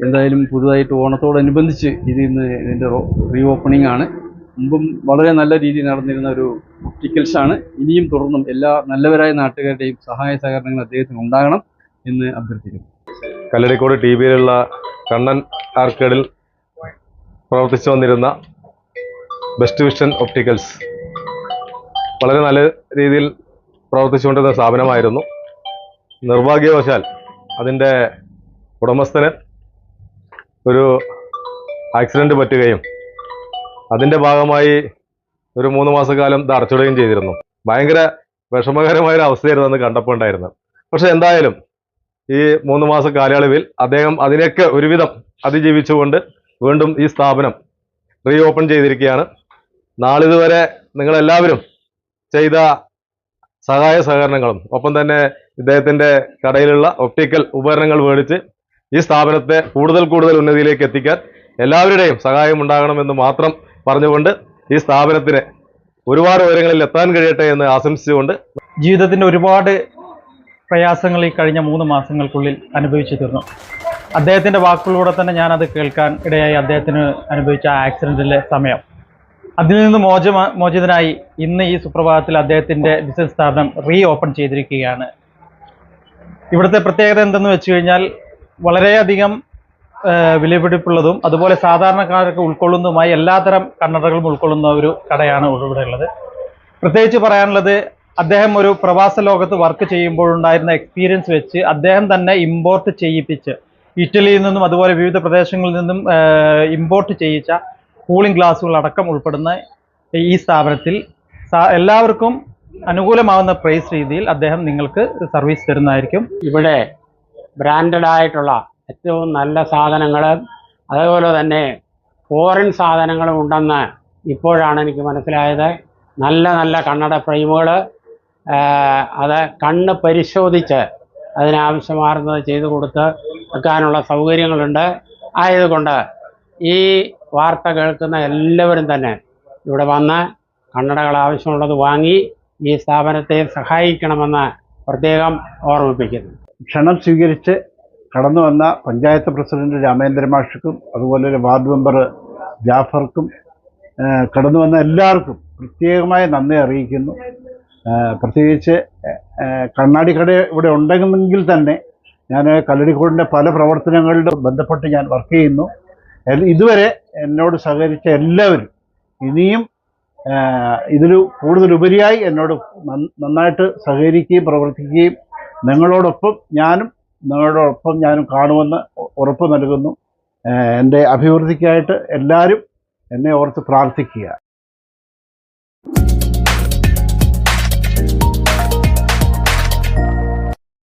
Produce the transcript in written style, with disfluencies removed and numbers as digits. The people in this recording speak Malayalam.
എന്തായാലും പുതുതായിട്ട് ഓണത്തോടനുബന്ധിച്ച് ഇതിൻ്റെ റീ ഓപ്പണിംഗ് ആണ്. മുമ്പും വളരെ നല്ല രീതിയിൽ നടന്നിരുന്ന ഒരു ഒപ്റ്റിക്കൽസ് ആണ്. ഇനിയും തുടർന്നും എല്ലാ നല്ലവരായ നാട്ടുകാരുടെയും സഹായ സഹകരണങ്ങൾ അദ്ദേഹത്തിന് ഉണ്ടാകണം എന്ന് അഭ്യർത്ഥിക്കുന്നു. കല്ലടിക്കോട് TVയിലുള്ള കണ്ണൻ ആർക്കേഡിൽ പ്രവർത്തിച്ചു വന്നിരുന്ന ബെസ്റ്റ് വിഷൻ ഒപ്റ്റിക്കൽസ് വളരെ നല്ല രീതിയിൽ പ്രവർത്തിച്ചുകൊണ്ടിരുന്ന സ്ഥാപനമായിരുന്നു. നിർഭാഗ്യവശാൽ അതിൻ്റെ ഉടമസ്ഥന് ഒരു ആക്സിഡന്റ് പറ്റുകയും അതിൻ്റെ ഭാഗമായി ഒരു 3 മാസക്കാലം ഇത് അടച്ചിടുകയും ചെയ്തിരുന്നു. ഭയങ്കര വിഷമകരമായൊരു അവസ്ഥയായിരുന്നു അന്ന് കണ്ടപ്പോൾ ഉണ്ടായിരുന്നത്. പക്ഷെ എന്തായാലും ഈ 3 മാസ കാലയളവിൽ അദ്ദേഹം അതിനെയൊക്കെ ഒരുവിധം അതിജീവിച്ചുകൊണ്ട് വീണ്ടും ഈ സ്ഥാപനം റീ ഓപ്പൺ ചെയ്തിരിക്കുകയാണ്. നാളിതുവരെ നിങ്ങളെല്ലാവരും ചെയ്ത സഹായ സഹകരണങ്ങളും ഒപ്പം തന്നെ ഇദ്ദേഹത്തിൻ്റെ കടയിലുള്ള ഒപ്റ്റിക്കൽ ഉപകരണങ്ങൾ മേടിച്ച് ഈ സ്ഥാപനത്തെ കൂടുതൽ ഉന്നതിയിലേക്ക് എത്തിക്കാൻ എല്ലാവരുടെയും സഹായം ഉണ്ടാകണമെന്ന് മാത്രം പറഞ്ഞുകൊണ്ട് ഈ സ്ഥാപനത്തിന് ഒരുപാട് ഉയരങ്ങളിൽ എത്താൻ കഴിയട്ടെ എന്ന് ആശംസിച്ചുകൊണ്ട് ജീവിതത്തിൻ്റെ ഒരുപാട് പ്രയാസങ്ങൾ ഈ കഴിഞ്ഞ 3 മാസങ്ങൾക്കുള്ളിൽ അനുഭവിച്ചു തീർന്നു. അദ്ദേഹത്തിൻ്റെ വാക്കുകളിലൂടെ തന്നെ ഞാനത് കേൾക്കാൻ ഇടയായി. അദ്ദേഹത്തിന് അനുഭവിച്ച ആക്സിഡൻറ്റിലെ സമയം, അതിൽ നിന്ന് മോചിതനായി ഇന്ന് ഈ സുപ്രഭാതത്തിൽ അദ്ദേഹത്തിൻ്റെ ബിസിനസ് സ്ഥാപനം റീ ഓപ്പൺ ചെയ്തിരിക്കുകയാണ്. ഇവിടുത്തെ പ്രത്യേകത എന്തെന്ന് വെച്ച് കഴിഞ്ഞാൽ വളരെയധികം വിലപിടിപ്പുള്ളതും അതുപോലെ സാധാരണക്കാർക്ക് ഉൾക്കൊള്ളുന്നതുമായി എല്ലാത്തരം കണ്ണടകളും ഉൾക്കൊള്ളുന്ന ഒരു കടയാണ് ഇവിടെ ഉള്ളത്. പ്രത്യേകിച്ച് പറയാനുള്ളത്, അദ്ദേഹം ഒരു പ്രവാസ ലോകത്ത് വർക്ക് ചെയ്യുമ്പോഴുണ്ടായിരുന്ന എക്സ്പീരിയൻസ് വെച്ച് അദ്ദേഹം തന്നെ ഇമ്പോർട്ട് ചെയ്യിപ്പിച്ച് ഇറ്റലിയിൽ നിന്നും അതുപോലെ വിവിധ പ്രദേശങ്ങളിൽ നിന്നും ഇമ്പോർട്ട് ചെയ്യിച്ച കൂളിംഗ് ഗ്ലാസുകൾ അടക്കം ഉൾപ്പെടുന്ന ഈ സ്ഥാപനത്തിൽ എല്ലാവർക്കും അനുകൂലമാവുന്ന പ്രൈസ് രീതിയിൽ അദ്ദേഹം നിങ്ങൾക്ക് സർവീസ് തരുന്നതായിരിക്കും. ഇവിടെ ബ്രാൻഡഡ് ആയിട്ടുള്ള ഏറ്റവും നല്ല സാധനങ്ങൾ അതേപോലെ തന്നെ ഫോറിൻ സാധനങ്ങളും ഉണ്ടെന്ന് ഇപ്പോഴാണ് എനിക്ക് മനസ്സിലായത്. നല്ല കണ്ണട ഫ്രെയിമുകൾ, അത് കണ്ണ് പരിശോധിച്ച് അതിനാവശ്യമാർന്നത് ചെയ്തു കൊടുത്ത് വെക്കാനുള്ള സൗകര്യങ്ങളുണ്ട്. ആയതുകൊണ്ട് ഈ വാർത്ത കേൾക്കുന്ന എല്ലാവരും തന്നെ ഇവിടെ വന്ന് കണ്ണടകൾ ആവശ്യമുള്ളത് വാങ്ങി ഈ സ്ഥാപനത്തെ സഹായിക്കണമെന്ന് പ്രത്യേകം ഓർമ്മിപ്പിക്കുന്നു. ക്ഷണം സ്വീകരിച്ച് കടന്നു വന്ന പഞ്ചായത്ത് പ്രസിഡന്റ് രാമേന്ദ്രൻ മാഷക്കും അതുപോലെ വാർഡ് മെമ്പർ ജാഫർക്കും കടന്നു വന്ന എല്ലാവർക്കും പ്രത്യേകമായ നന്ദി അറിയിക്കുന്നു. പ്രത്യേകിച്ച് കണ്ണാടി കട ഇവിടെ ഉണ്ടെങ്കിൽ തന്നെ ഞാൻ കല്ലടിക്കോടിൻ്റെ പല പ്രവർത്തനങ്ങളിലും ബന്ധപ്പെട്ട് ഞാൻ വർക്ക് ചെയ്യുന്നു. ഇതുവരെ എന്നോട് സഹകരിച്ച എല്ലാവരും ഇനിയും ഇതിൽ കൂടുതലുപരിയായി എന്നോട് നന്നായിട്ട് സഹകരിക്കുകയും പ്രവർത്തിക്കുകയും നിങ്ങളോടൊപ്പം ഞാനും കാണുമെന്ന് ഉറപ്പ് നൽകുന്നു. എൻ്റെ അഭിവൃദ്ധിക്കായിട്ട് എല്ലാവരും എന്നെ ഓർത്ത് പ്രാർത്ഥിക്കുക.